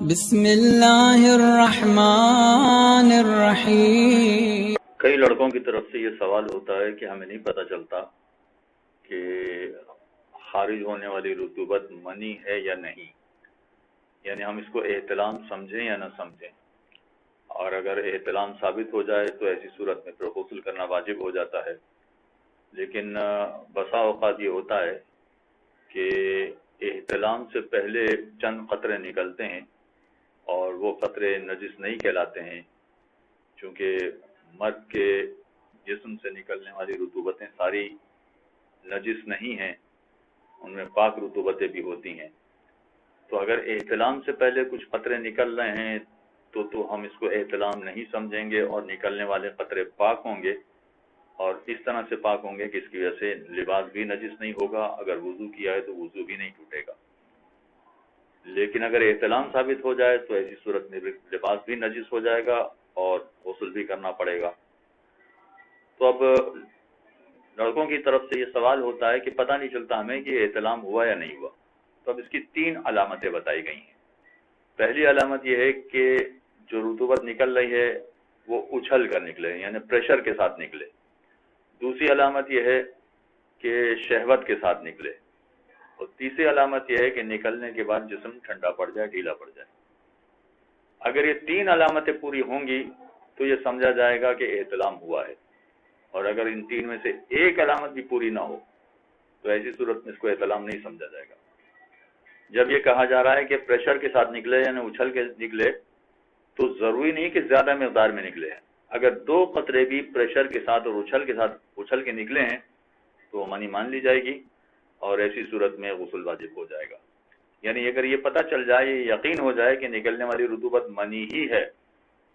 بسم اللہ الرحمن الرحیم۔ کئی لڑکوں کی طرف سے یہ سوال ہوتا ہے کہ ہمیں نہیں پتہ چلتا کہ خارج ہونے والی رطوبت منی ہے یا نہیں، یعنی ہم اس کو احتلام سمجھیں یا نہ سمجھیں، اور اگر احتلام ثابت ہو جائے تو ایسی صورت میں پھر غسل کرنا واجب ہو جاتا ہے۔ لیکن بسا اوقات یہ ہوتا ہے کہ احتلام سے پہلے چند قطرے نکلتے ہیں اور وہ قطرے نجس نہیں کہلاتے ہیں، چونکہ مرد کے جسم سے نکلنے والی رطوبتیں ساری نجس نہیں ہیں، ان میں پاک رطوبتیں بھی ہوتی ہیں۔ تو اگر احتلام سے پہلے کچھ قطرے نکل رہے ہیں تو ہم اس کو احتلام نہیں سمجھیں گے، اور نکلنے والے قطرے پاک ہوں گے، اور اس طرح سے پاک ہوں گے کہ اس کی وجہ سے لباس بھی نجس نہیں ہوگا، اگر وضو کیا ہے تو وضو بھی نہیں ٹوٹے گا۔ لیکن اگر احتلام ثابت ہو جائے تو ایسی صورت میں لباس بھی نجس ہو جائے گا اور غسل بھی کرنا پڑے گا۔ تو اب لڑکوں کی طرف سے یہ سوال ہوتا ہے کہ پتہ نہیں چلتا ہمیں کہ احتلام ہوا یا نہیں ہوا، تو اب اس کی 3 علامتیں بتائی گئی ہیں۔ پہلی علامت یہ ہے کہ جو رطوبت نکل رہی ہے وہ اچھل کر نکلے، یعنی پریشر کے ساتھ نکلے۔ دوسری علامت یہ ہے کہ شہوت کے ساتھ نکلے، اور تیسری علامت یہ ہے کہ نکلنے کے بعد جسم ٹھنڈا پڑ جائے، ڈھیلا پڑ جائے۔ اگر یہ 3 علامتیں پوری ہوں گی تو یہ سمجھا جائے گا کہ احتلام ہوا ہے، اور اگر ان 3 میں سے ایک علامت بھی پوری نہ ہو تو ایسی صورت میں اس کو احتلام نہیں سمجھا جائے گا۔ جب یہ کہا جا رہا ہے کہ پریشر کے ساتھ نکلے یعنی اچھل کے نکلے، تو ضروری نہیں کہ زیادہ مقدار میں نکلے ہیں۔ اگر 2 قطرے بھی پریشر کے ساتھ اور اچھل کے نکلے ہیں تو وہ منی مان لی جائے گی، اور ایسی صورت میں غسل واجب ہو جائے گا۔ یعنی اگر یہ پتہ چل جائے، یہ یقین ہو جائے کہ نکلنے والی رطوبت منی ہی ہے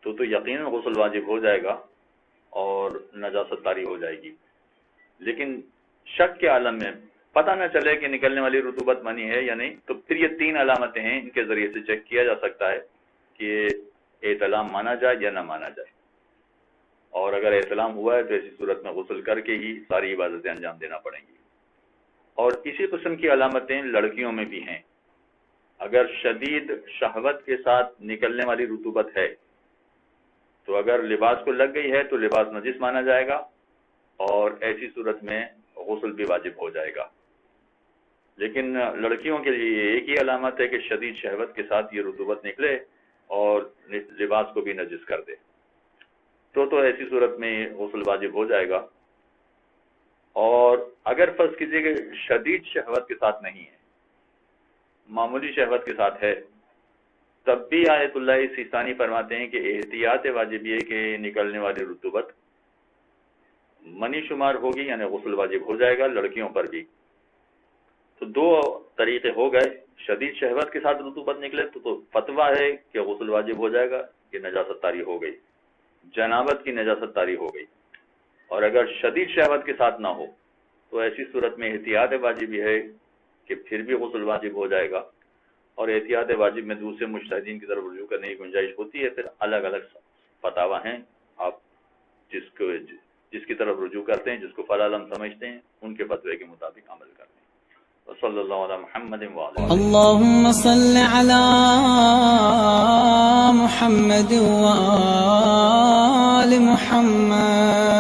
تو یقیناً غسل واجب ہو جائے گا اور نجاست طاری ہو جائے گی۔ لیکن شک کے عالم میں پتہ نہ چلے کہ نکلنے والی رطوبت منی ہے یا نہیں، تو پھر یہ 3 علامتیں ہیں، ان کے ذریعے سے چیک کیا جا سکتا ہے کہ احتلام مانا جائے یا نہ مانا جائے، اور اگر احتلام ہوا ہے تو ایسی صورت میں غسل کر کے ہی ساری عبادتیں انجام دینا پڑیں گی۔ اور اسی قسم کی علامتیں لڑکیوں میں بھی ہیں۔ اگر شدید شہوت کے ساتھ نکلنے والی رطوبت ہے تو اگر لباس کو لگ گئی ہے تو لباس نجس مانا جائے گا، اور ایسی صورت میں غسل بھی واجب ہو جائے گا۔ لیکن لڑکیوں کے لیے ایک ہی علامت ہے کہ شدید شہوت کے ساتھ یہ رطوبت نکلے اور لباس کو بھی نجس کر دے، تو ایسی صورت میں غسل واجب ہو جائے گا۔ اور اگر فرض کیجیے کہ شدید شہوت کے ساتھ نہیں ہے، معمولی شہوت کے ساتھ ہے، تب بھی آیت اللہ سیستانی فرماتے ہیں کہ احتیاط واجب یہ کہ نکلنے والی رطوبت منی شمار ہوگی، یعنی غسل واجب ہو جائے گا لڑکیوں پر بھی۔ تو 2 طریقے ہو گئے، شدید شہوت کے ساتھ رطوبت نکلے تو فتویٰ ہے کہ غسل واجب ہو جائے گا، کہ نجاست طاری ہو گئی، جنابت کی نجاست طاری ہو گئی۔ اور اگر شدید شہوت کے ساتھ نہ ہو تو ایسی صورت میں احتیاط واجب یہ ہے کہ پھر بھی غسل واجب ہو جائے گا، اور احتیاط واجب میں دوسرے مجتہدین کی طرف رجوع کرنے کی گنجائش ہوتی ہے۔ پھر الگ الگ فتاویٰ ہیں، آپ جس کی طرف رجوع کرتے ہیں، جس کو فلا علم سمجھتے ہیں، ان کے فتوے کے مطابق عمل کرتے ہیں۔ صلی اللہ علی محمد وعلی اللہم صل علی محمد وآل محمد۔